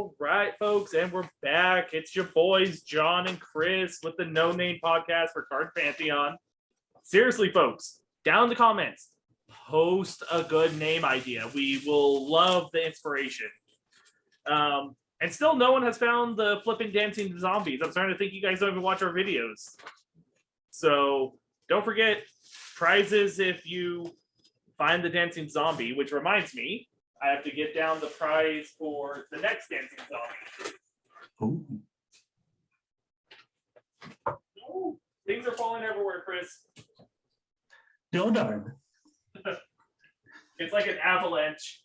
All right, folks, and we're back. It's your boys, John and Chris, with the No Name Podcast for Card Pantheon. Seriously, folks, down in the comments, post a good name idea. We will love the inspiration. And still, no one has found the flipping dancing zombies. I'm starting to think you guys don't even watch our videos. So don't forget prizes if you find the dancing zombie, which reminds me, I have to get down the prize for the next dancing zombie. Ooh. Ooh, things are falling everywhere, Chris. No darn. It's like an avalanche.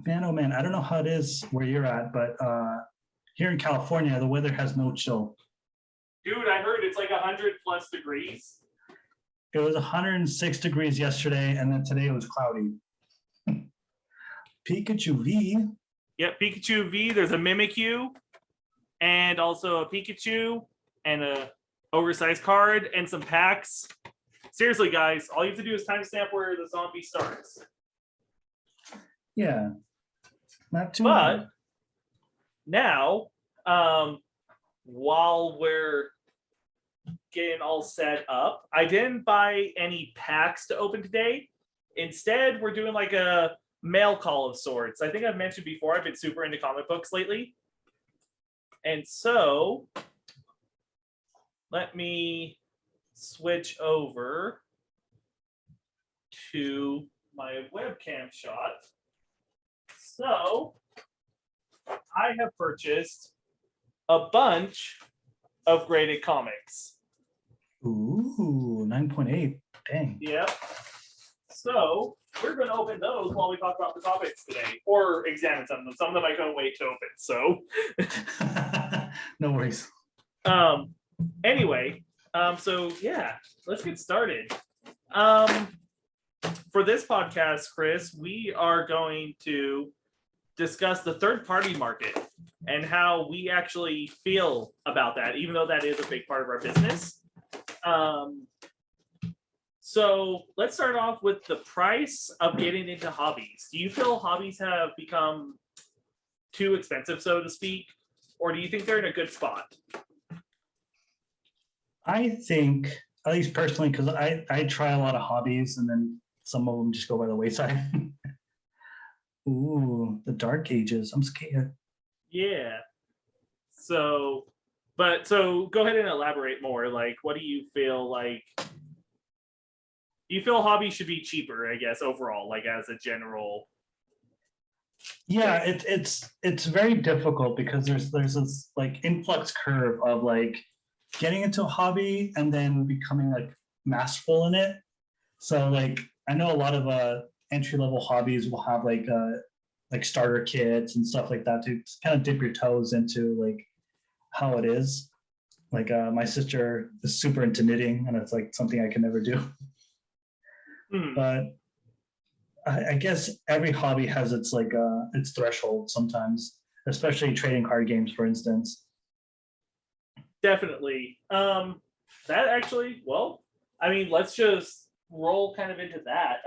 Man, oh man, I don't know how it is where you're at, but here in California, the weather has no chill. Dude, I heard it's like 100 plus degrees. It was 106 degrees yesterday, and then today it was cloudy. Pikachu V. Yep, Pikachu V. There's a Mimikyu, and also a Pikachu, and a oversized card, and some packs. Seriously, guys, all you have to do is timestamp where the zombie starts. Yeah, not too But hard. now, while we're getting all set up, I didn't buy any packs to open today. Instead, we're doing like a mail call of sorts. I think I've mentioned before, I've been super into comic books lately. And so, let me switch over to my webcam shot. So, I have purchased a bunch of graded comics. Ooh, 9.8. Dang. Yep. So we're going to open those while we talk about the topics today, or examine some of them. Some of them I couldn't wait to open. So, No worries. Anyway, so yeah, let's get started. For this podcast, Chris, we are going to discuss the third-party market and how we actually feel about that, even though that is a big part of our business. So let's start off with the price of getting into hobbies. Do you feel hobbies have become too expensive, so to speak, or do you think they're in a good spot? I think, at least personally, because I try a lot of hobbies and then some of them just go by the wayside. Ooh, the Dark Ages. I'm scared. Yeah. So go ahead and elaborate more. Like, what do you feel like? Do you feel hobbies should be cheaper, I guess, overall, like as a general? Yeah, it's very difficult because there's this like influx curve of like getting into a hobby and then becoming like masterful in it. So like I know a lot of entry-level hobbies will have like starter kits and stuff like that to kind of dip your toes into like how it is. Like my sister is super into knitting, and it's like something I can never do. But I guess every hobby has its like its threshold sometimes, especially trading card games, for instance. Definitely. That actually, well, I mean, let's just roll kind of into that.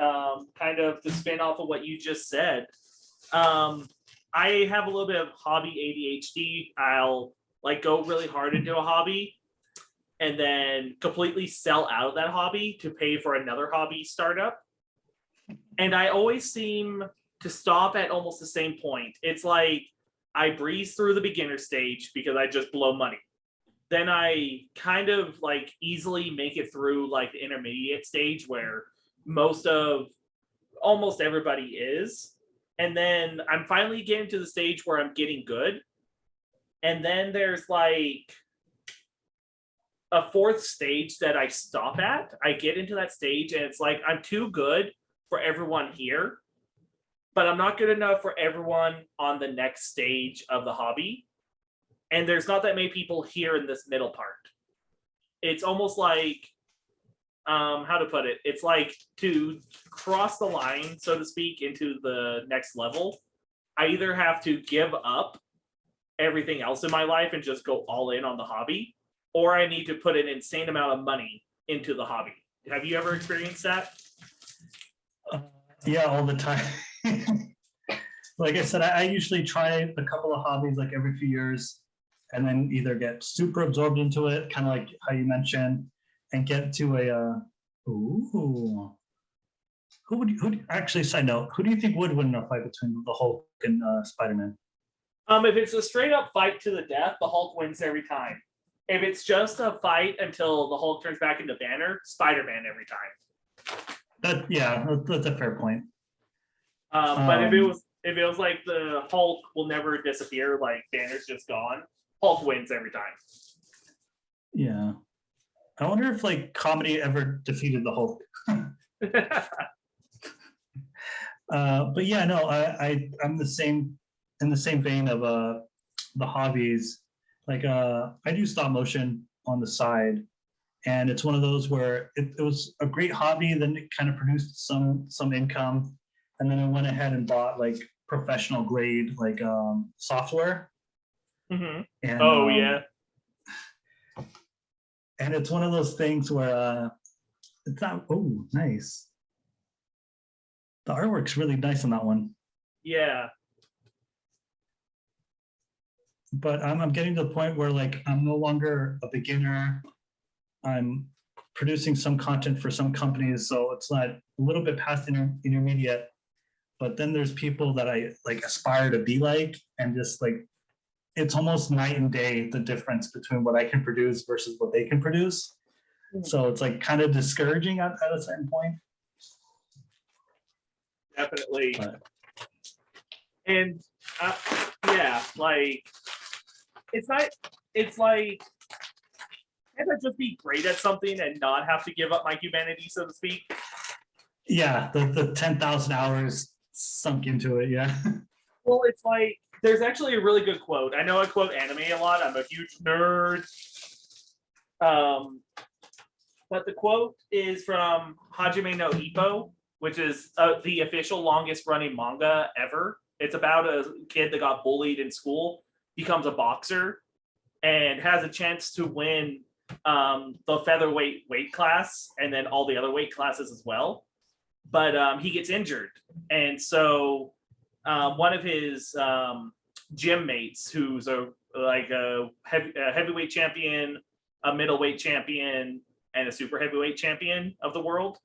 Kind of to spin off of what you just said. I have a little bit of hobby ADHD. I'll like go really hard into a hobby and then completely sell out of that hobby to pay for another hobby startup. And I always seem to stop at almost the same point. It's like I breeze through the beginner stage because I just blow money. Then I kind of like easily make it through like the intermediate stage where almost everybody is. And then I'm finally getting to the stage where I'm getting good. And then there's like a fourth stage that I stop at. I get into that stage and it's like I'm too good for everyone here, but I'm not good enough for everyone on the next stage of the hobby. And there's not that many people here in this middle part. It's almost like, how to put it? It's like to cross the line, so to speak, into the next level, I either have to give up everything else in my life and just go all in on the hobby, or I need to put an insane amount of money into the hobby. Have you ever experienced that? Uh, yeah, all the time. Like I said, I usually try a couple of hobbies like every few years, and then either get super absorbed into it, kind of like how you mentioned, and get to a ooh. Actually, side note, who do you think would win in a fight between the Hulk and Spider-Man? If it's a straight up fight to the death, the Hulk wins every time. If it's just a fight until the Hulk turns back into Banner, Spider-Man every time. That's a fair point. But if it was like the Hulk will never disappear, like Banner's just gone, Hulk wins every time. Yeah, I wonder if like comedy ever defeated the Hulk. But yeah, no, I'm the same in the same vein of the hobbies. Like I do stop motion on the side, and it's one of those where it was a great hobby. Then it kind of produced some income, and then I went ahead and bought like professional grade like software. Mm-hmm. And Yeah. And it's one of those things where it's not. Oh, nice. The artwork's really nice on that one. Yeah. But I'm getting to the point where like I'm no longer a beginner. I'm producing some content for some companies, so it's not a little bit past intermediate. But then there's people that I like aspire to be like, and just like it's almost night and day the difference between what I can produce versus what they can produce. So it's like kind of discouraging at a certain point. Definitely. And yeah, like it's not. It's like can't I just be great at something and not have to give up my humanity, so to speak? Yeah, the 10,000 hours sunk into it. Yeah. Well, it's like there's actually a really good quote. I know I quote anime a lot. I'm a huge nerd. But the quote is from Hajime no Ippo, which is the official longest running manga ever. It's about a kid that got bullied in school, becomes a boxer, and has a chance to win the featherweight weight class and then all the other weight classes as well. But he gets injured. And so one of his gym mates, who's a heavyweight champion, a middleweight champion, and a super heavyweight champion of the world,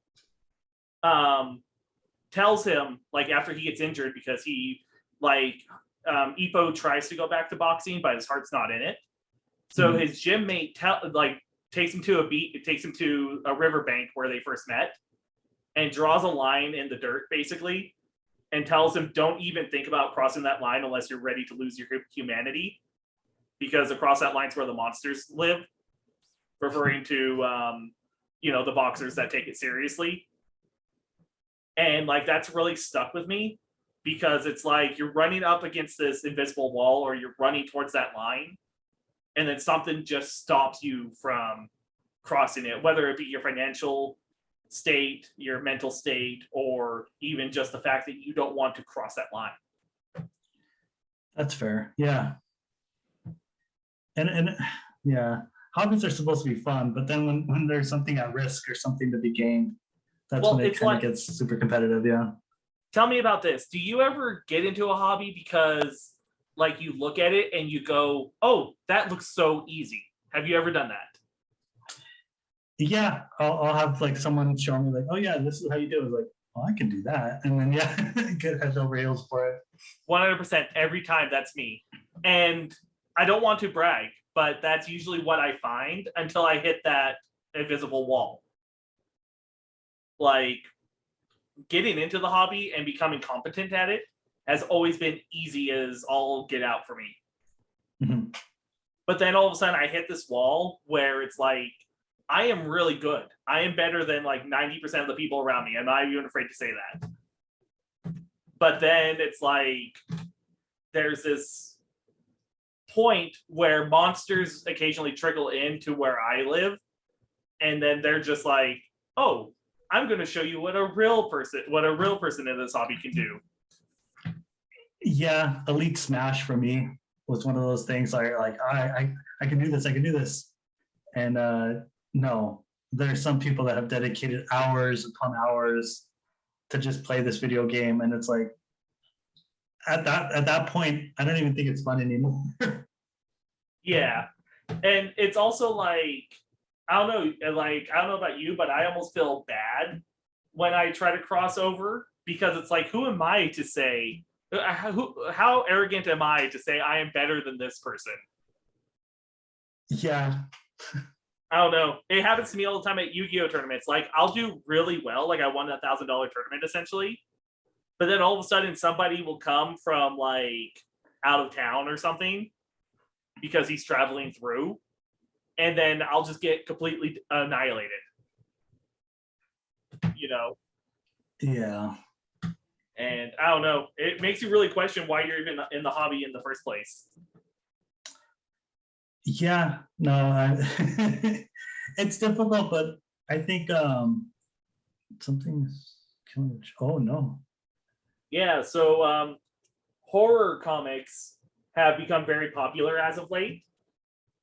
tells him like after he gets injured because he Ippo tries to go back to boxing, but his heart's not in it. So his gym mate takes him to a riverbank where they first met, and draws a line in the dirt basically, and tells him don't even think about crossing that line unless you're ready to lose your humanity, because across that line's where the monsters live, referring to the boxers that take it seriously. And like that's really stuck with me, because it's like you're running up against this invisible wall or you're running towards that line, and then something just stops you from crossing it, whether it be your financial state, your mental state, or even just the fact that you don't want to cross that line. That's fair. Yeah. And yeah, hobbies are supposed to be fun, but then when there's something at risk or something to be gained, that's when it kind of gets super competitive. Yeah. Tell me about this. Do you ever get into a hobby because like you look at it and you go, oh, that looks so easy? Have you ever done that? Yeah, I'll have like someone show me like, oh yeah, this is how you do it. Like, oh, I can do that, and then yeah, get head over heels for it. 100% every time. That's me, and I don't want to brag, but that's usually what I find until I hit that invisible wall. Like getting into the hobby and becoming competent at it has always been easy as all get out for me. Mm-hmm. But then all of a sudden I hit this wall where it's like, I am really good. I am better than like 90% of the people around me. I'm not even afraid to say that. But then it's like, there's this point where monsters occasionally trickle into where I live. And then they're just like, oh, I'm going to show you what a real person in this hobby can do. Yeah, Elite Smash for me was one of those things I can do this, I can do this. And no, there's some people that have dedicated hours upon hours to just play this video game, and it's like at that point, I don't even think it's fun anymore. Yeah, and it's also like I don't know, like I don't know about you, but I almost feel bad when I try to cross over because it's like, who am I to say? How arrogant am I to say I am better than this person? Yeah. I don't know. It happens to me all the time at Yu-Gi-Oh tournaments. Like I'll do really well, like I won $1,000 tournament essentially, but then all of a sudden somebody will come from like out of town or something because he's traveling through, and then I'll just get completely annihilated. You know? Yeah. And I don't know. It makes you really question why you're even in the hobby in the first place. Yeah. No, it's difficult, but I think something's killing. Oh no. Yeah. So horror comics have become very popular as of late.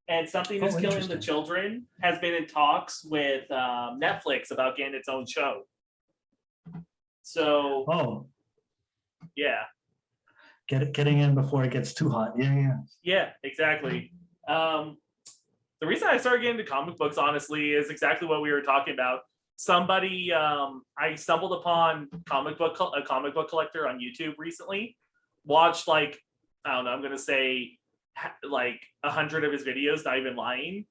And Something Is Killing the Children has been in talks with Netflix about getting its own show. So, yeah, getting in before it gets too hot. Yeah, exactly. The reason I started getting into comic books, honestly, is exactly what we were talking about. Somebody, I stumbled upon a comic book collector on YouTube recently. Watched like I don't know, I'm gonna say like 100 of his videos, not even lying,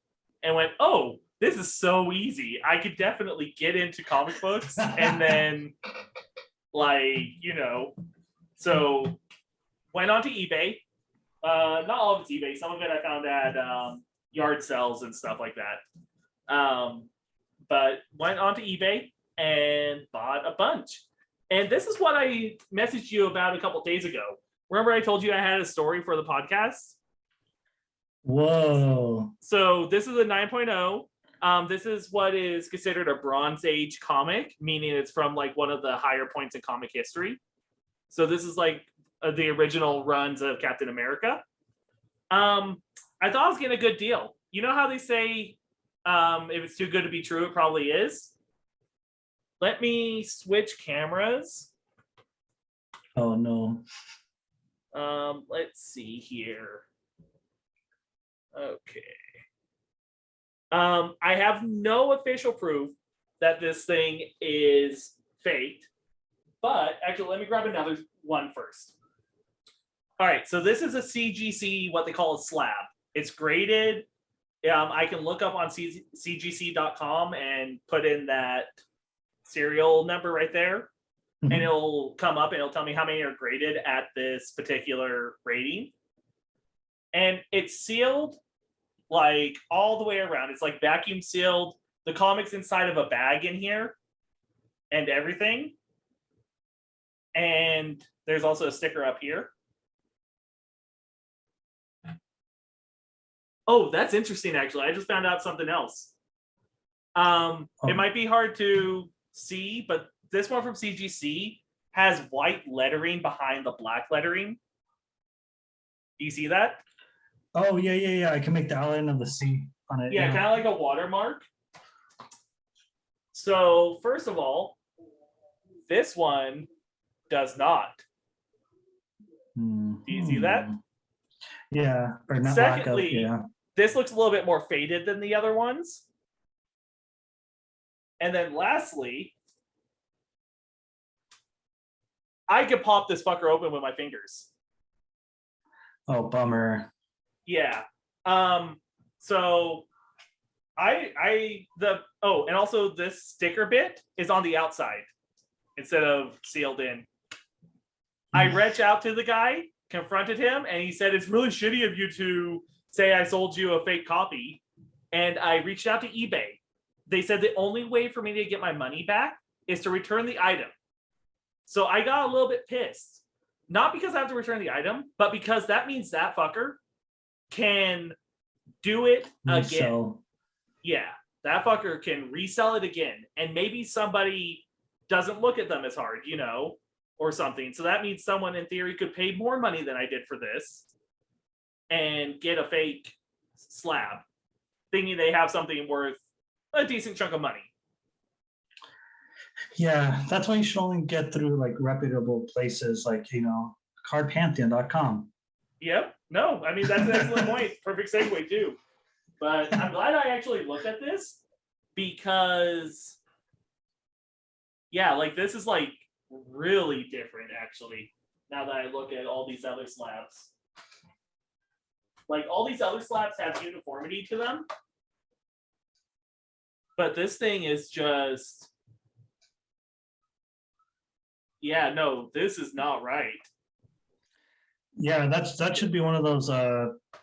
and went, oh, this is so easy. I could definitely get into comic books. And then so went onto eBay. Not all of it's eBay. Some of it I found at yard sales and stuff like that. But went onto eBay and bought a bunch. And this is what I messaged you about a couple days ago. Remember I told you I had a story for the podcast? Whoa. So this is a 9.0. This is what is considered a Bronze Age comic, meaning it's from like one of the higher points in comic history. So this is like the original runs of Captain America. I thought I was getting a good deal. You know how they say if it's too good to be true, it probably is? Let me switch cameras. Oh no. Let's see here. Okay. I have no official proof that this thing is faked, but actually, let me grab another one first. All right, so this is a CGC, what they call a slab. It's graded. I can look up on cgc.com and put in that serial number right there, and it'll come up and it'll tell me how many are graded at this particular rating. And it's sealed like all the way around. It's like vacuum sealed. The comic's inside of a bag in here and everything. And there's also a sticker up here. Oh, that's interesting, actually. I just found out something else. It might be hard to see, but this one from CGC has white lettering behind the black lettering. Do you see that? Oh, yeah. I can make the outline of the C on it. Yeah, kind of like a watermark. So, first of all, this one does not. Do you see that? Yeah. Or not. Secondly, this looks a little bit more faded than the other ones. And then lastly, I could pop this fucker open with my fingers. Oh, bummer. Yeah. So and also this sticker bit is on the outside instead of sealed in. I reached out to the guy, confronted him, and he said, it's really shitty of you to say I sold you a fake copy. And I reached out to eBay. They said the only way for me to get my money back is to return the item. So I got a little bit pissed. Not because I have to return the item, but because that means that fucker can do it again. Yeah, that fucker can resell it again. And maybe somebody doesn't look at them as hard, or something. So that means someone in theory could pay more money than I did for this and get a fake slab, thinking they have something worth a decent chunk of money. Yeah, that's why you should only get through like reputable places like, cardpantheon.com. Yep. No, I mean, that's an excellent point. Perfect segue, too. But I'm glad I actually looked at this because, yeah, like this is like really different, actually, now that I look at all these other slabs. Like all these other slabs have uniformity to them. But this thing is just, yeah, no, this is not right. Yeah, that should be one of those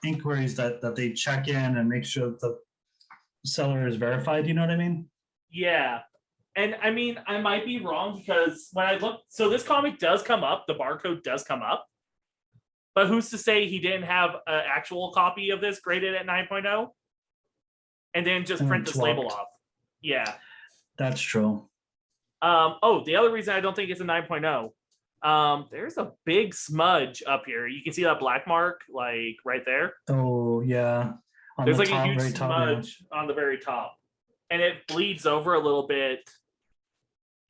inquiries that they check in and make sure that the seller is verified. You know what I mean? Yeah. And I mean, I might be wrong because when I look, so this comic does come up, the barcode does come up, but who's to say he didn't have an actual copy of this graded at 9.0 and then just And print it's this label swapped. off? Yeah. That's true. Oh, the other reason I don't think it's a 9.0, there's a big smudge up here. You can see that black mark, like right there. Oh yeah, on There's the like a top, huge very top. Yeah. smudge on the very top, and it bleeds over a little bit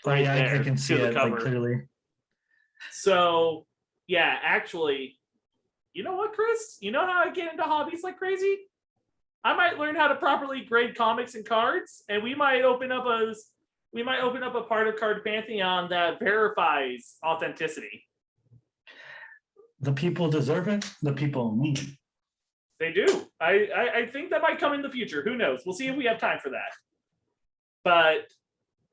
Oh right yeah, there I can see to the it like cover. clearly. So, yeah, actually, you know what, Chris? You know how I get into hobbies like crazy? I might learn how to properly grade comics and cards, and we might open up a part of Card Pantheon that verifies authenticity. The people deserve it. The people need it. They do. I think that might come in the future. Who knows? We'll see if we have time for that. But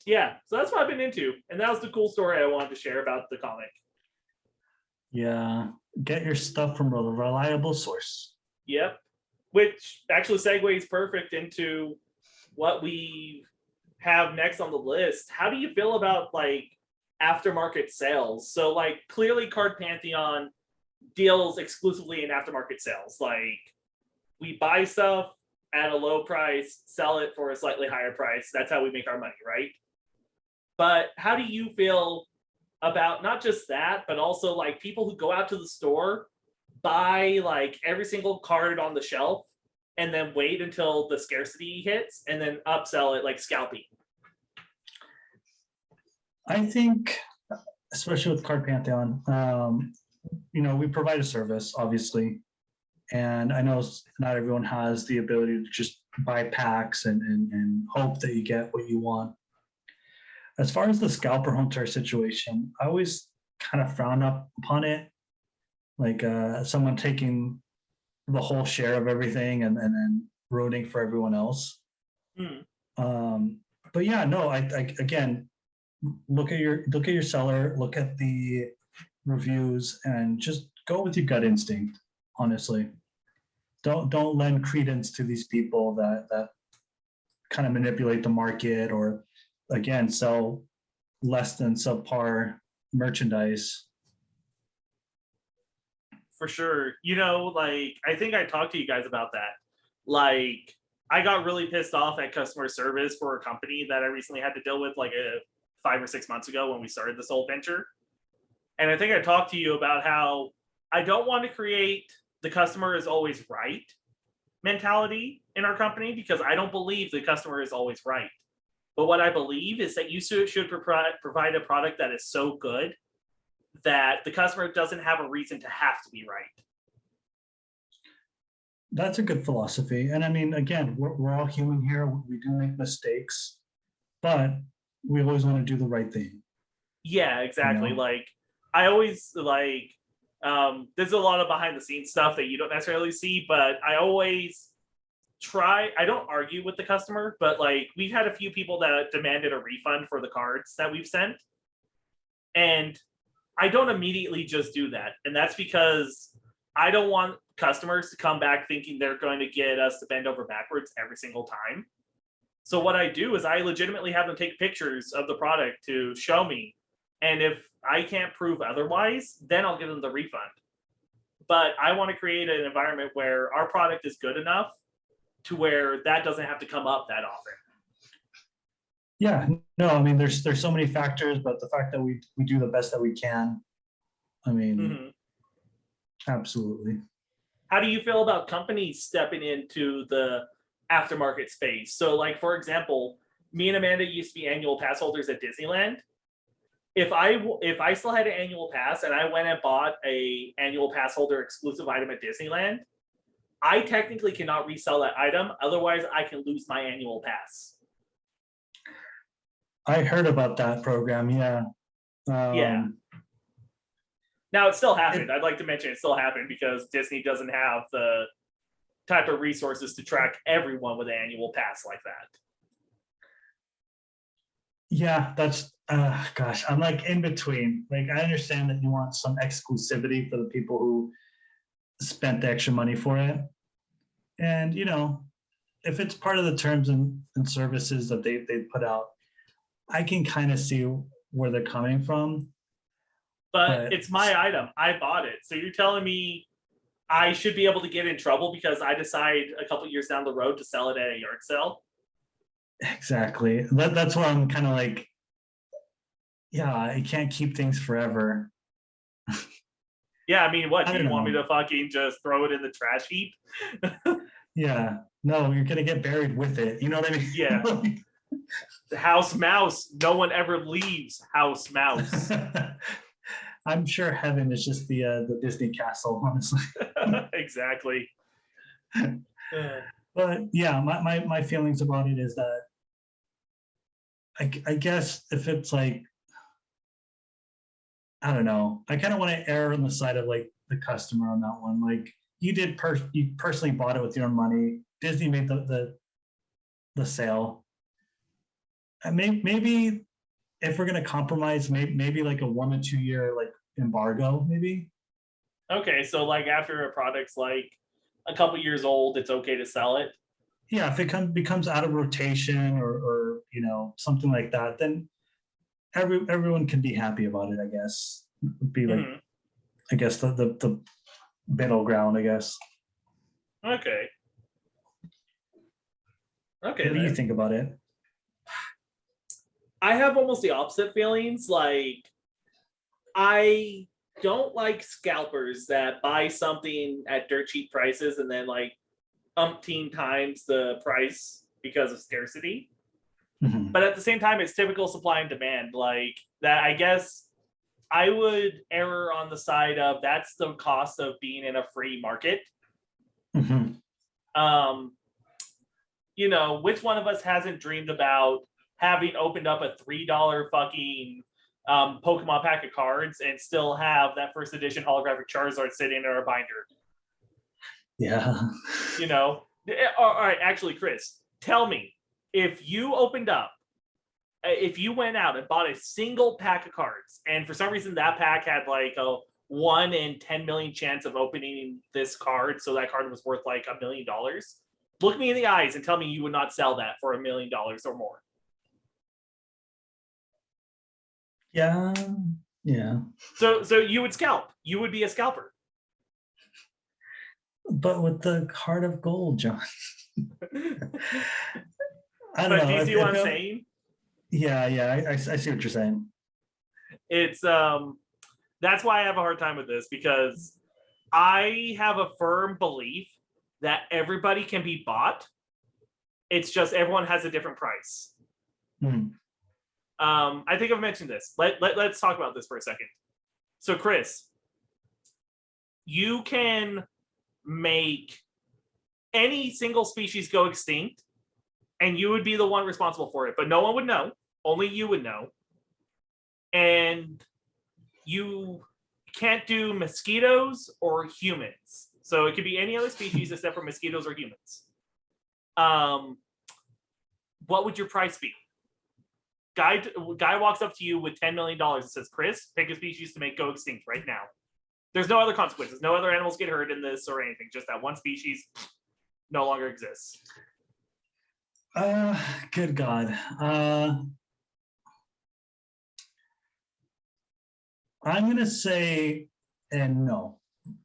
yeah, so that's what I've been into, and that was the cool story I wanted to share about the comic. Yeah, get your stuff from a reliable source. Yep. Which actually segues perfect into what we have next on the list. How do you feel about like aftermarket sales? So like clearly Card Pantheon deals exclusively in aftermarket sales. Like we buy stuff at a low price, sell it for a slightly higher price. That's how we make our money, right? But how do you feel about not just that, but also like people who go out to the store, buy like every single card on the shelf, and then wait until the scarcity hits and then upsell it like scalping? I think, especially with Card Pantheon, we provide a service, obviously, and I know not everyone has the ability to just buy packs and hope that you get what you want. As far as the scalper hunter situation, I always kind of frown up upon it, like someone taking the whole share of everything and then rooting for everyone else. But yeah, no, I again look at your seller, look at the reviews, and just go with your gut instinct. Honestly, don't lend credence to these people that kind of manipulate the market or again sell less than subpar merchandise. For sure. Like I think I talked to you guys about that. Like I got really pissed off at customer service for a company that I recently had to deal with like 5 or 6 months ago when we started this whole venture. And I think I talked to you about how I don't want to create the customer is always right mentality in our company because I don't believe the customer is always right. But what I believe is that you should provide a product that is so good that the customer doesn't have a reason to have to be right. That's a good philosophy. And I mean, again, we're all human here. We do make mistakes, but we always want to do the right thing. Yeah, exactly. Like I always like there's a lot of behind the scenes stuff that you don't necessarily see, but I always I don't argue with the customer, but like we've had a few people that demanded a refund for the cards that we've sent. And I don't immediately just do that. And that's because I don't want customers to come back thinking they're going to get us to bend over backwards every single time. So what I do is I legitimately have them take pictures of the product to show me. And if I can't prove otherwise, then I'll give them the refund. But I want to create an environment where our product is good enough to where that doesn't have to come up that often. Yeah, no, I mean, there's so many factors, but the fact that we do the best that we can, I mean, absolutely. How do you feel about companies stepping into the aftermarket space? So like, for example, me and Amanda used to be annual pass holders at Disneyland. If I still had an annual pass and I went and bought a annual pass holder exclusive item at Disneyland, I technically cannot resell that item. Otherwise, I can lose my annual pass. I heard about that program. Yeah. Yeah. Now it still happened. I'd like to mention it still happened because Disney doesn't have the type of resources to track everyone with an annual pass like that. Yeah, that's gosh, I'm like in between. Like I understand that you want some exclusivity for the people who spent the extra money for it. And you know, if it's part of the terms and services that they put out, I can kind of see where they're coming from. But it's my item. I bought it. So you're telling me I should be able to get in trouble because I decide a couple years down the road to sell it at a yard sale? Exactly. That's why I'm kind of like, yeah, I can't keep things forever. Yeah, I mean, what I do you don't want me know. to fucking just throw it in the trash heap? Yeah. No, you're gonna get buried with it. You know what I mean? Yeah. The house mouse. No one ever leaves house mouse. I'm sure heaven is just the Disney castle, honestly. Exactly. But yeah, my feelings about it is that I guess if it's like, I don't know, I kind of want to err on the side of like the customer on that one. Like you personally bought it with your own money. Disney made the sale. And maybe if we're gonna compromise, maybe like a 1 to 2 year like embargo, maybe. Okay, so like after a product's like a couple years old, it's okay to sell it. Yeah, if it becomes out of rotation or you know something like that, then everyone can be happy about it. I guess be like, I guess the middle ground. I guess. Okay. Okay. What do you think about it? I have almost the opposite feelings. Like, I don't like scalpers that buy something at dirt cheap prices and then like umpteen times the price because of scarcity. Mhm. But at the same time, it's typical supply and demand. Like that, I guess I would err on the side of that's the cost of being in a free market. Mhm. You know, which one of us hasn't dreamed about having opened up a $3 fucking Pokemon pack of cards and still have that first edition holographic Charizard sitting in our binder? Yeah. You know, all right, actually, Chris, tell me, if you opened up, if you went out and bought a single pack of cards, and for some reason that pack had like a 1 in 10 million chance of opening this card, so that card was worth like $1 million, look me in the eyes and tell me you would not sell that for $1 million or more. Yeah. Yeah. So you would scalp. You would be a scalper. But with the heart of gold, John. I don't But know. do you see what I'm saying? Yeah, I see what you're saying. It's that's why I have a hard time with this, because I have a firm belief that everybody can be bought. It's just everyone has a different price. I think I've mentioned this. Let's talk about this for a second. So, Chris, you can make any single species go extinct, and you would be the one responsible for it, but no one would know. Only you would know. And you can't do mosquitoes or humans. So it could be any other species except for mosquitoes or humans. What would your price be? Guy walks up to you with $10 million and says, Chris, pick a species to make go extinct right now. There's no other consequences. No other animals get hurt in this or anything. Just that one species no longer exists. Good God. I'm gonna say no.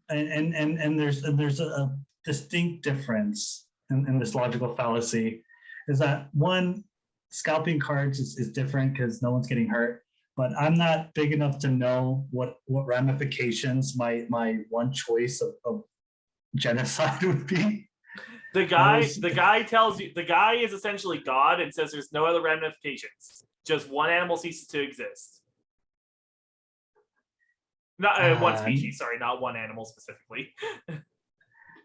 And there's a distinct difference in this logical fallacy, is that one, scalping cards is different because no one's getting hurt, but I'm not big enough to know what ramifications my one choice of genocide would be. The guy tells you, the guy is essentially God and says there's no other ramifications. Just one animal ceases to exist. Not one species, sorry, not one animal specifically.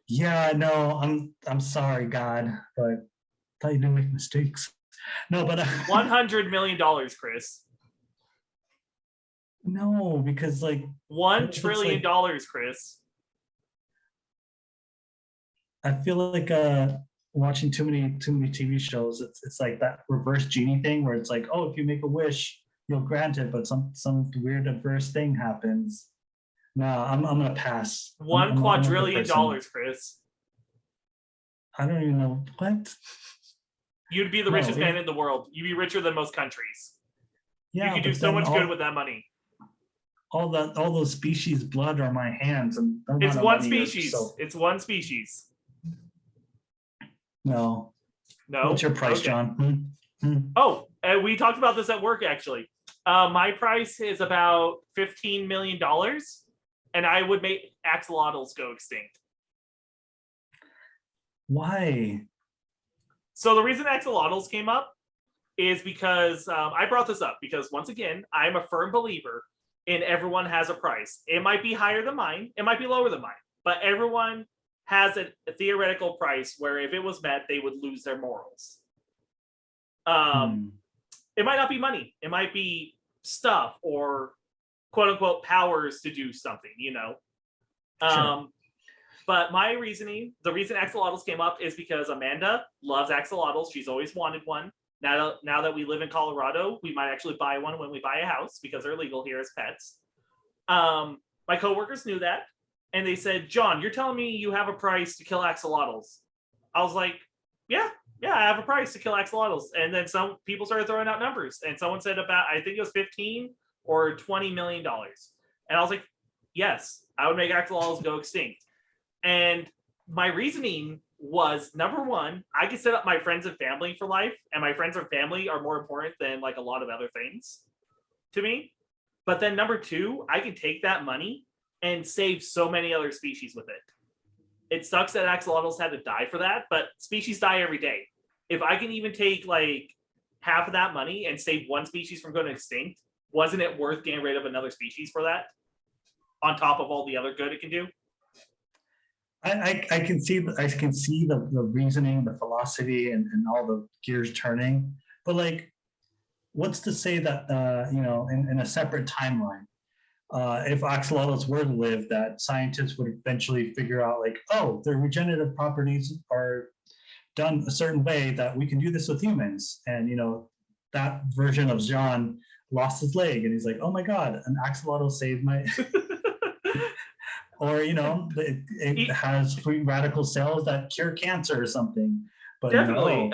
Yeah, no, I'm sorry, God, but I thought you didn't make mistakes. No, but $100 million, Chris. No, because like $1 trillion, Chris. I feel like watching too many TV shows. It's like that reverse genie thing where it's like, oh, if you make a wish, you'll grant it, but some weird adverse thing happens. No, I'm gonna pass. $1 quadrillion, Chris. I don't even know what. You'd be the richest man in the world. You'd be richer than most countries. Yeah, you could do so much good with that money. All those species' blood are my hands, and it's one species. It's one species. No. No. What's your price, John? Oh, we talked about this at work actually. My price is about $15 million, and I would make axolotls go extinct. Why? So the reason axolotls came up is because I brought this up because once again, I'm a firm believer in everyone has a price. It might be higher than mine, it might be lower than mine, but everyone has a theoretical price where if it was met, they would lose their morals. It might not be money. It might be stuff or quote unquote powers to do something, you know? Sure. But my reasoning, the reason axolotls came up is because Amanda loves axolotls. She's always wanted one. Now that we live in Colorado, we might actually buy one when we buy a house because they're legal here as pets. My coworkers knew that. And they said, John, you're telling me you have a price to kill axolotls. I was like, yeah, I have a price to kill axolotls. And then some people started throwing out numbers. And someone said about, I think it was 15 or $20 million. And I was like, yes, I would make axolotls go extinct. And my reasoning was, number one, I could set up my friends and family for life. And my friends and family are more important than like a lot of other things to me. But then number two, I can take that money and save so many other species with it. It sucks that axolotls had to die for that, but species die every day. If I can even take like half of that money and save one species from going extinct, wasn't it worth getting rid of another species for that? On top of all the other good it can do? I can see the reasoning, the philosophy, and all the gears turning. But like, what's to say that in a separate timeline, if axolotls were to live, that scientists would eventually figure out like, oh, their regenerative properties are done a certain way that we can do this with humans, and that version of John lost his leg, and he's like, oh my god, an axolotl saved my. Or it has free radical cells that cure cancer or something. But definitely,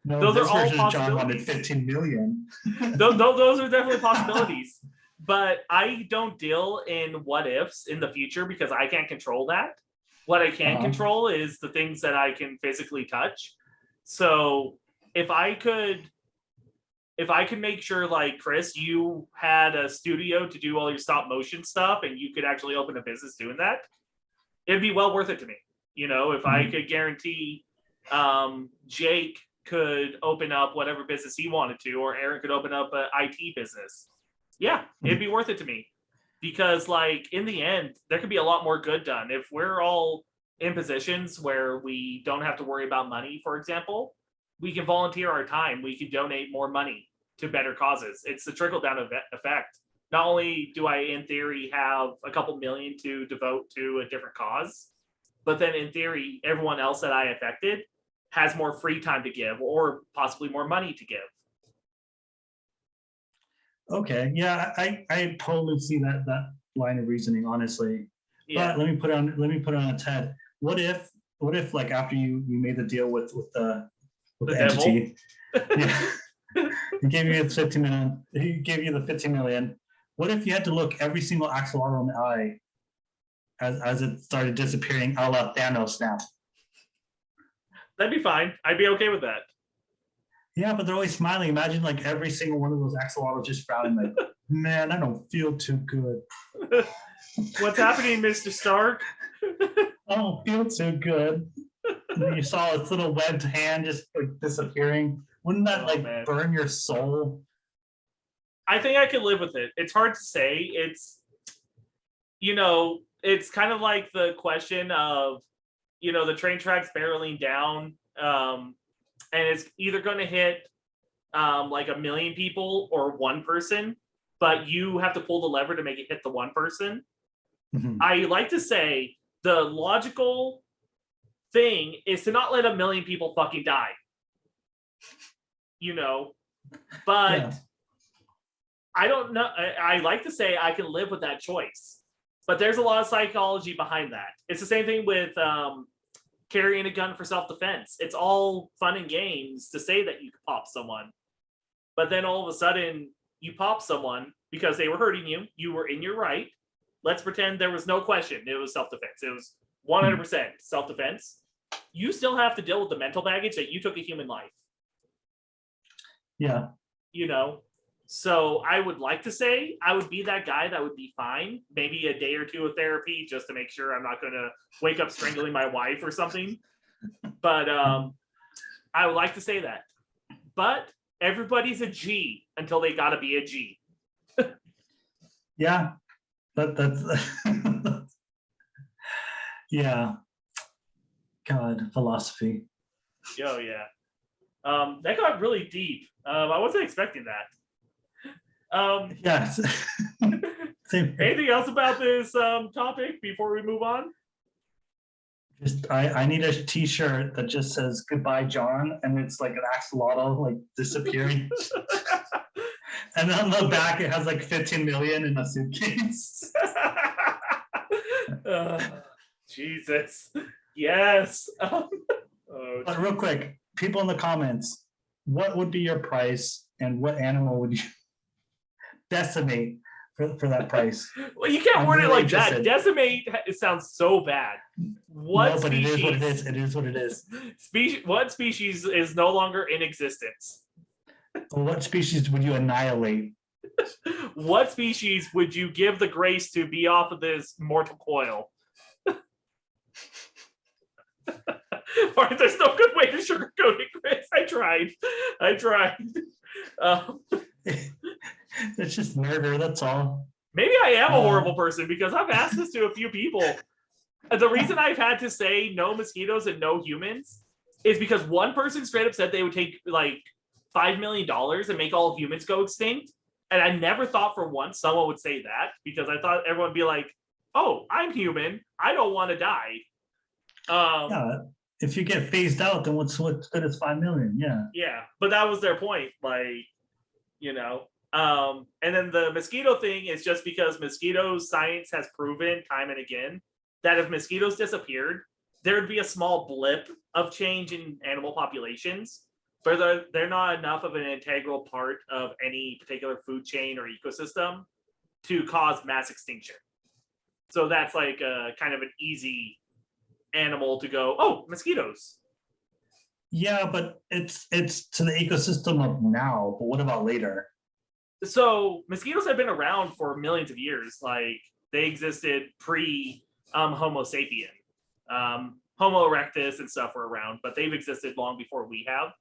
those are all possibilities. John wanted 15 million. those are definitely possibilities. But I don't deal in what ifs in the future because I can't control that. What I can control is the things that I can physically touch. So if I could make sure, like, Chris, you had a studio to do all your stop motion stuff and you could actually open a business doing that, it'd be well worth it to me. If I could guarantee Jake could open up whatever business he wanted to, or Aaron could open up an IT business. Yeah, it'd be worth it to me. Because, like, in the end, there could be a lot more good done. If we're all in positions where we don't have to worry about money, for example, we can volunteer our time. We can donate more money to better causes. It's the trickle-down effect. Not only do I, in theory, have a couple million to devote to a different cause, but then, in theory, everyone else that I affected has more free time to give or possibly more money to give. Okay, yeah, I totally see that line of reasoning, honestly. Yeah. But let me put it on its head. What if like after you made the deal with the entity, yeah, he gave you the 15 million. He gave you the 15 million. What if you had to look every single axolotl in the eye as it started disappearing, a la Thanos now? That'd be fine. I'd be okay with that. Yeah, but they're always smiling. Imagine like every single one of those axolotls just frowning like, man, I don't feel too good. What's happening, Mr. Stark? I don't feel too good. And then you saw its little webbed hand just like disappearing. Wouldn't that like man. burn your soul? I think I could live with it. It's hard to say. It's, it's kind of like the question of, the train tracks barreling down, and it's either going to hit like 1 million people or one person, but you have to pull the lever to make it hit the one person. Mhm. I like to say the logical thing is to not let 1 million people fucking die. But Yeah. I don't know. I like to say I can live with that choice, but there's a lot of psychology behind that. It's the same thing with carrying a gun for self-defense. It's all fun and games to say that you could pop someone, but then all of a sudden you pop someone because they were hurting you. You were in your right. Let's pretend there was no question. It was self-defense. It was 100% self-defense. You still have to deal with the mental baggage that you took a human life. Yeah. So I would like to say I would be that guy that would be fine. Maybe a day or two of therapy just to make sure I'm not going to wake up strangling my wife or something. But I would like to say that. But everybody's a G until they got to be a G. Yeah. That's yeah. God, philosophy. Oh, yeah. That got really deep. I wasn't expecting that. Yes. Anything else about this topic before we move on? Just I need a t-shirt that just says goodbye, John, and it's like an axolotl like disappearing. And on the back it has like 15 million in a suitcase. Jesus. Yes. But real quick, people in the comments, what would be your price and what animal would you decimate for that price? Well, you can't word it really like that. Decimate, it sounds so bad. What no, but species, it is what it is. It is what it is. What species is no longer in existence? Well, what species would you annihilate? What species would you give the grace to be off of this mortal coil? Or there's no good way to sugarcoat it, Chris. I tried. It's just murder, that's all. Maybe I am a horrible person because I've asked this to a few people. The reason I've had to say no mosquitoes and no humans is because one person straight up said they would take like $5 million and make all humans go extinct. And I never thought for once someone would say that, because I thought everyone would be like, oh, I'm human. I don't want to die. Yeah, if you get phased out, then what's good is 5 million. Yeah. Yeah, but that was their point. And then the mosquito thing is just because mosquitoes science has proven time and again that if mosquitoes disappeared, there would be a small blip of change in animal populations, but they're not enough of an integral part of any particular food chain or ecosystem to cause mass extinction. So that's like a kind of an easy animal to go, oh, mosquitoes. Yeah, but it's to the ecosystem of now, but what about later? So mosquitoes have been around for millions of years. Like they existed pre Homo sapien. Homo erectus and stuff were around, but they've existed long before we have.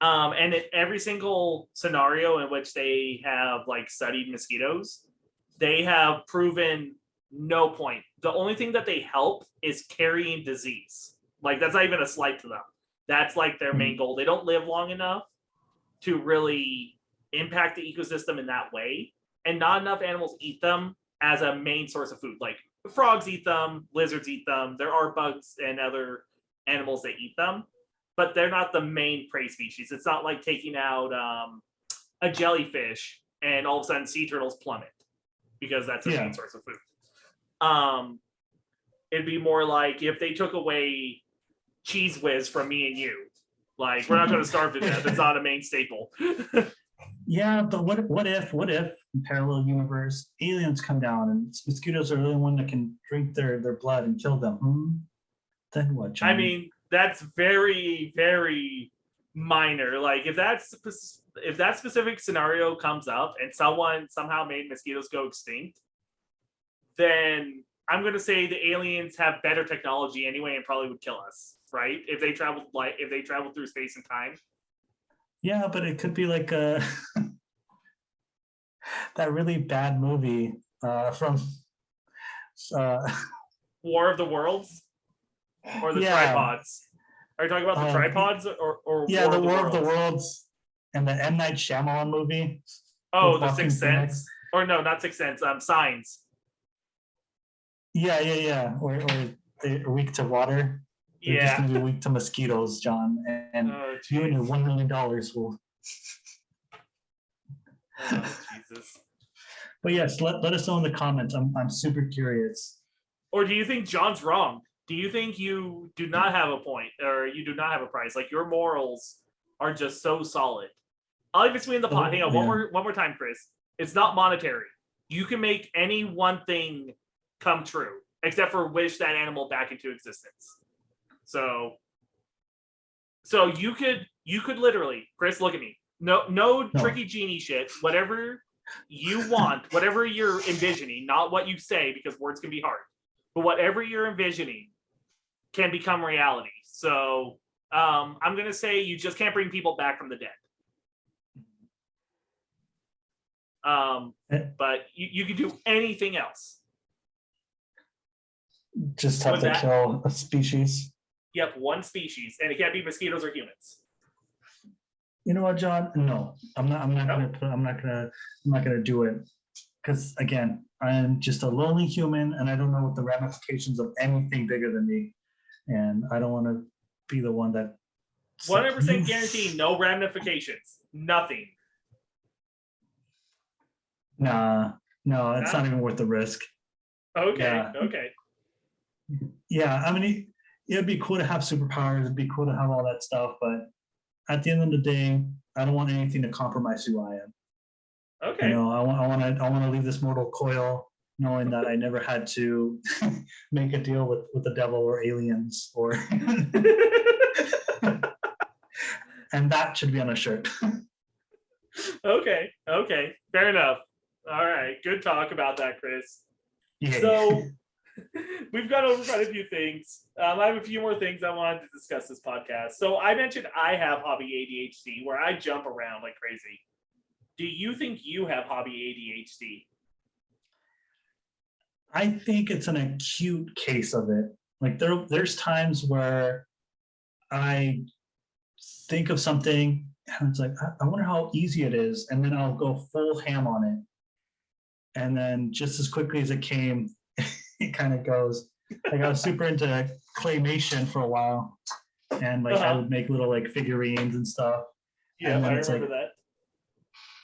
And in every single scenario in which they have like studied mosquitoes, they have proven no point. The only thing that they help is carrying disease. Like that's not even a slight to them. That's like their main goal. They don't live long enough to really impact the ecosystem in that way. And not enough animals eat them as a main source of food. Like frogs eat them, lizards eat them. There are bugs and other animals that eat them, but they're not the main prey species. It's not like taking out a jellyfish and all of a sudden sea turtles plummet because that's a main source of food. It'd be more like if they took away Cheese Whiz from me and you. Like we're not going to starve to death. It's not a main staple. Yeah, but what if in parallel universe aliens come down and mosquitoes are the only one that can drink their blood and kill them? Then what, John? I mean, that's very, very minor. Like if that specific scenario comes up and someone somehow made mosquitoes go extinct, then I'm going to say the aliens have better technology anyway and probably would kill us. right? If they travel through space and time. Yeah, but it could be like that really bad movie from uh, War of the Worlds or the yeah, tripods. Are you talking about the tripods or yeah, War the of the War Worlds? of the Worlds and the M. Night Shyamalan movie Oh, with the Joaquin Sixth Phoenix. Sense. Or no, not Sixth Sense. Signs. Yeah. Or they're weak to water. They're just Yeah. going to be weak to mosquitoes, John. And Oh, you and your jeez. $1 million will. Oh, Jesus. But yes, let us know in the comments. I'm super curious. Or do you think John's wrong? Do you think you do not have a point or you do not have a price? Like your morals are just so solid. I'll even swing in the pot. Hang on, one more time, Chris. It's not monetary. You can make any one thing come true, except for wish that animal back into existence. So you could literally, Chris, look at me. No tricky genie shit. Whatever you want, whatever you're envisioning, not what you say because words can be hard, but whatever you're envisioning can become reality. So I'm gonna say you just can't bring people back from the dead. But you can do anything else. Just have to kill a species. Yep, one species, and it can't be mosquitoes or humans. You know what, John? No, I'm not gonna do it because again, I'm just a lonely human, and I don't know what the ramifications of anything bigger than me, and I don't want to be the one that. 100% guarantee, no ramifications, nothing. No, it's not even worth the risk. Okay. Yeah, I mean, it'd be cool to have superpowers. It'd be cool to have all that stuff, but at the end of the day, I don't want anything to compromise who I am. Okay. You know, I want to leave this mortal coil, knowing that I never had to make a deal with the devil or aliens or, and that should be on a shirt. Okay. Fair enough. All right. Good talk about that, Chris. Yeah. So we've gone over quite a few things. I have a few more things I wanted to discuss this podcast. So I mentioned I have hobby ADHD where I jump around like crazy. Do you think you have hobby ADHD? I think it's an acute case of it. Like there's times where I think of something and it's like, I wonder how easy it is. And then I'll go full ham on it. And then just as quickly as it came, it kind of goes. Like I was super into claymation for a while. And like I would make little like figurines and stuff. Yeah, and then I it's remember like,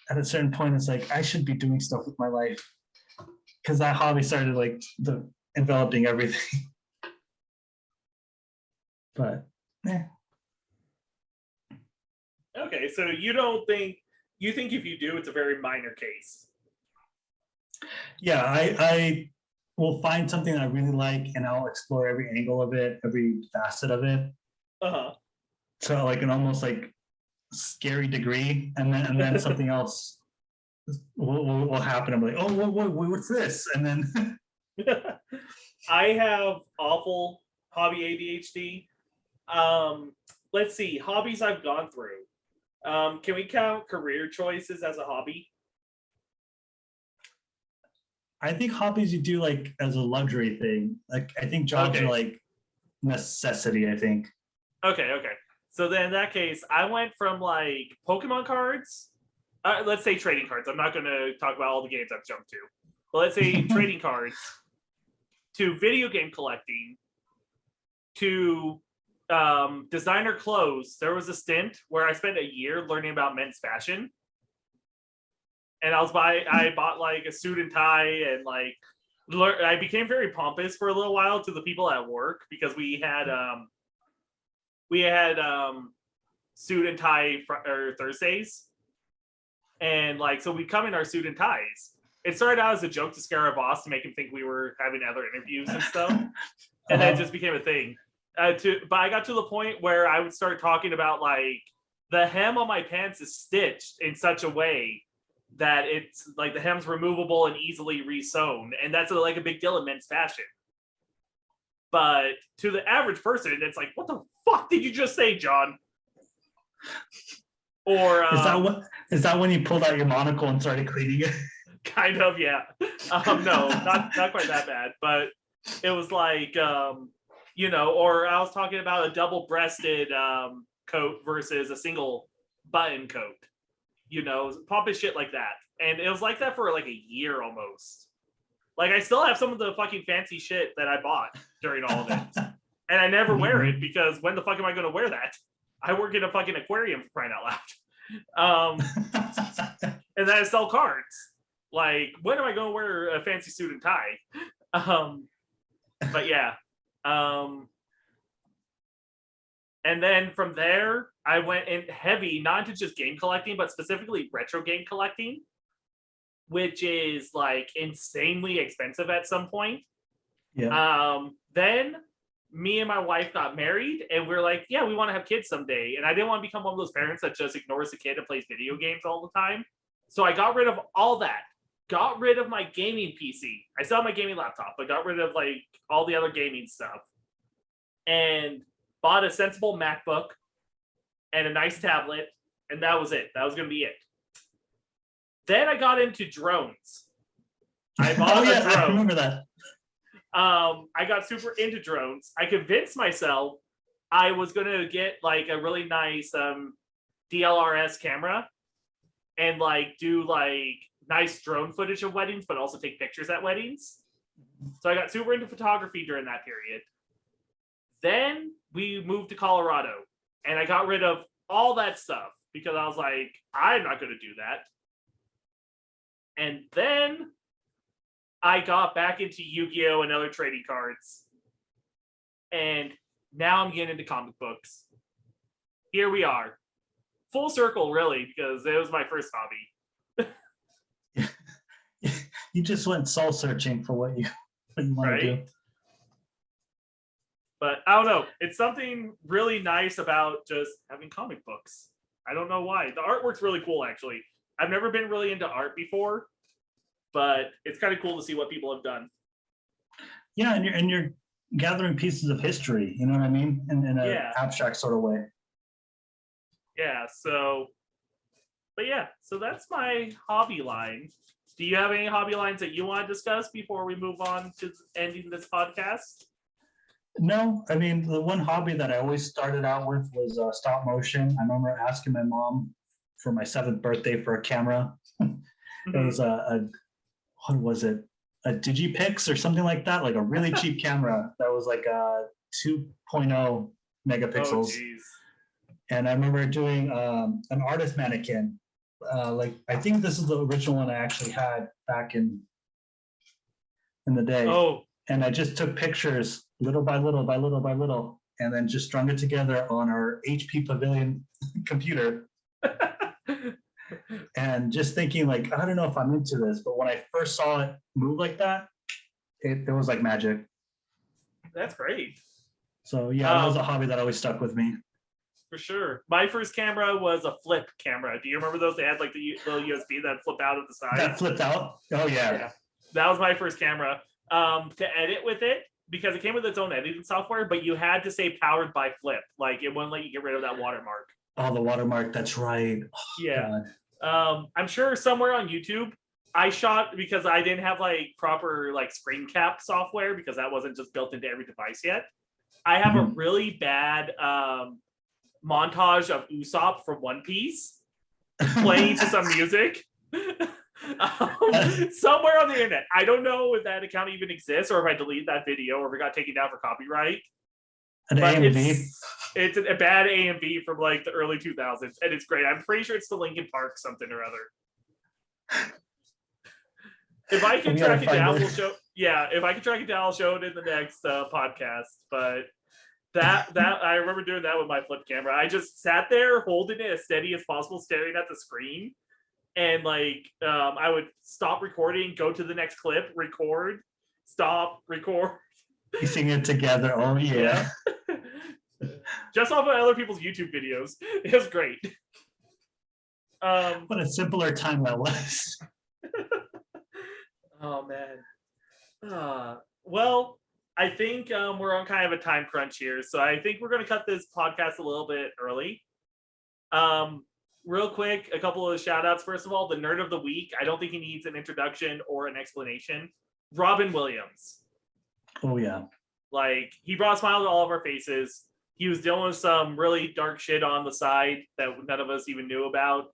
that. At a certain point, it's like I should be doing stuff with my life. Because that hobby started like enveloping everything. But Okay, so you think if you do, it's a very minor case. Yeah, I will find something that I really like and I'll explore every angle of it, every facet of it. So like an almost like scary degree, and then something else will happen. I'm like, oh, what's this? And then I have awful hobby ADHD. Let's see, hobbies I've gone through. Can we count career choices as a hobby? I think hobbies you do like as a luxury thing. Like I think jobs are like necessity, I think. Okay. So then in that case, I went from like Pokemon cards, let's say trading cards. I'm not going to talk about all the games I've jumped to, but let's say trading cards, to video game collecting, to designer clothes. There was a stint where I spent a year learning about men's fashion. And I bought like a suit and tie and like I became very pompous for a little while to the people at work because we had suit and tie Thursdays, and like so we'd come in our suit and ties. It started out as a joke to scare our boss to make him think we were having other interviews and stuff, and then it just became a thing. But I got to the point where I would start talking about like the hem on my pants is stitched in such a way that it's like the hem's removable and easily re-sewn, and that's like a big deal in men's fashion. But to the average person, it's like, what the fuck did you just say, John? Or is that when you pulled out your monocle and started cleaning it? Kind of, yeah. No, not quite that bad, but it was like, you know, or I was talking about a double-breasted coat versus a single button coat, you know, pompous shit like that. And it was like that for like a year almost. Like I still have some of the fucking fancy shit that I bought during all of it. And I never wear it because when the fuck am I going to wear that? I work in a fucking aquarium, for crying out loud. And then I sell cards. Like, when am I going to wear a fancy suit and tie? But yeah. And then from there, I went in heavy, not into just game collecting, but specifically retro game collecting, which is like insanely expensive at some point. Yeah. Then me and my wife got married, and we're like, yeah, we want to have kids someday. And I didn't want to become one of those parents that just ignores the kid and plays video games all the time. So I got rid of all that. Got rid of my gaming PC. I still have my gaming laptop, but got rid of like all the other gaming stuff. And bought a sensible MacBook and a nice tablet, and that was it. That was going to be it. Then I got into drones. I bought a drone. I remember that. I got super into drones. I convinced myself I was going to get like a really nice DLRS camera and like do like nice drone footage of weddings, but also take pictures at weddings. So I got super into photography during that period. Then we moved to Colorado, and I got rid of all that stuff because I was like, I'm not going to do that. And then I got back into Yu-Gi-Oh! And other trading cards. And now I'm getting into comic books. Here we are. Full circle, really, because it was my first hobby. You just went soul searching for what you want to do. But I don't know. It's something really nice about just having comic books. I don't know why. The artwork's really cool, actually. I've never been really into art before, but it's kind of cool to see what people have done. Yeah, and you're gathering pieces of history, you know what I mean? In an abstract sort of way. Yeah, so that's my hobby line. Do you have any hobby lines that you want to discuss before we move on to ending this podcast? No, I mean, the one hobby that I always started out with was stop motion. I remember asking my mom for my 7th birthday for a camera. It was what was it? A Digipix or something like that, like a really cheap camera that was like a 2.0 megapixels. Oh, geez. And I remember doing an artist mannequin. Like I think this is the original one I actually had back in the day. Oh. And I just took pictures little by little by little by little, and then just strung it together on our HP Pavilion computer. And just thinking like, I don't know if I'm into this, but when I first saw it move like that, it was like magic. That's great. So yeah, that was a hobby that always stuck with me. For sure. My first camera was a flip camera. Do you remember those? They had like the little USB that flip out of the side. That flipped out? Oh yeah. That was my first camera. To edit with it, because it came with its own editing software, but you had to say powered by Flip. Like it wouldn't let you get rid of that watermark. Oh, the watermark. That's right. Oh, yeah. I'm sure somewhere on YouTube I shot, because I didn't have like proper like screen cap software, because that wasn't just built into every device yet. I have a really bad montage of Usopp from One Piece playing to some music. Somewhere on the internet. I don't know if that account even exists, or if I deleted that video, or if it got taken down for copyright. An AMV. It's a bad AMV from like the early 2000s, and it's great. I'm pretty sure it's the Linkin Park something or other. If I can track it down, we'll show. Yeah, if I can track it down, I'll show it in the next podcast. But that I remember doing that with my flip camera. I just sat there holding it as steady as possible, staring at the screen. And like, I would stop recording, go to the next clip, record, stop, record. Piecing it together. Oh yeah. Just off of other people's YouTube videos. It was great. What a simpler time that was. Oh man. Well, I think we're on kind of a time crunch here, so I think we're going to cut this podcast a little bit early. Real quick, a couple of shout outs. First of all, the nerd of the week. I don't think he needs an introduction or an explanation. Robin Williams. Oh yeah. Like, he brought a smile to all of our faces. He was dealing with some really dark shit on the side that none of us even knew about.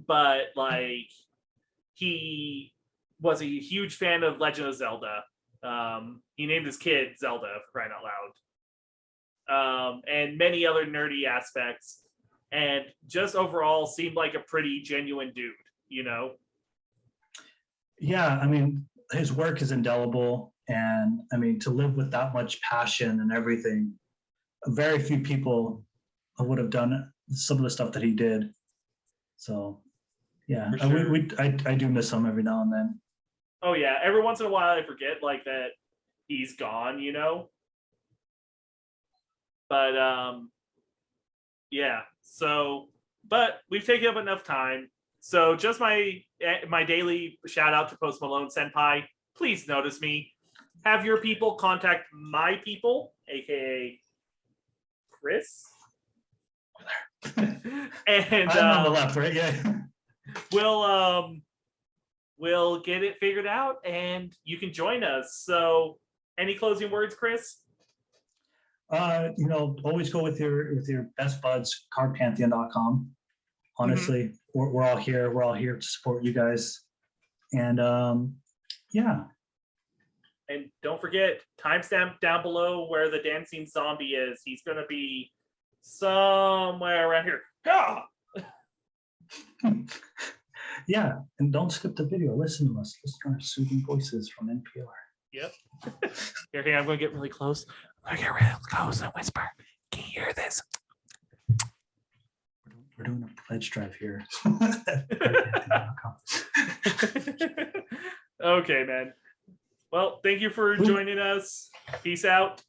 But, like, he was a huge fan of Legend of Zelda. He named his kid Zelda, for crying out loud. And many other nerdy aspects. And just overall seemed like a pretty genuine dude, you know? Yeah, I mean, his work is indelible. And I mean, to live with that much passion and everything, very few people would have done some of the stuff that he did. So, yeah, For sure. I do miss him every now and then. Oh, yeah. Every once in a while, I forget, like, that he's gone, you know? But, yeah. So, but we've taken up enough time. So just my daily shout out to Post Malone Senpai. Please notice me. Have your people contact my people, aka Chris. And I'm on the left, right? Yeah. We'll get it figured out, and you can join us. So, any closing words, Chris? You know, always go with your best buds, cardpantheon.com. Honestly, we're all here. We're all here to support you guys. And yeah. And don't forget, timestamp down below where the dancing zombie is. He's gonna be somewhere around here. Ah! Yeah, and don't skip the video. Listen to us. Listen to our soothing voices from NPR. Yep. Here, I'm gonna get really close. I'm gonna get really close and whisper. Can you hear this? We're doing a pledge drive here. Okay, man. Well, thank you for joining us. Peace out.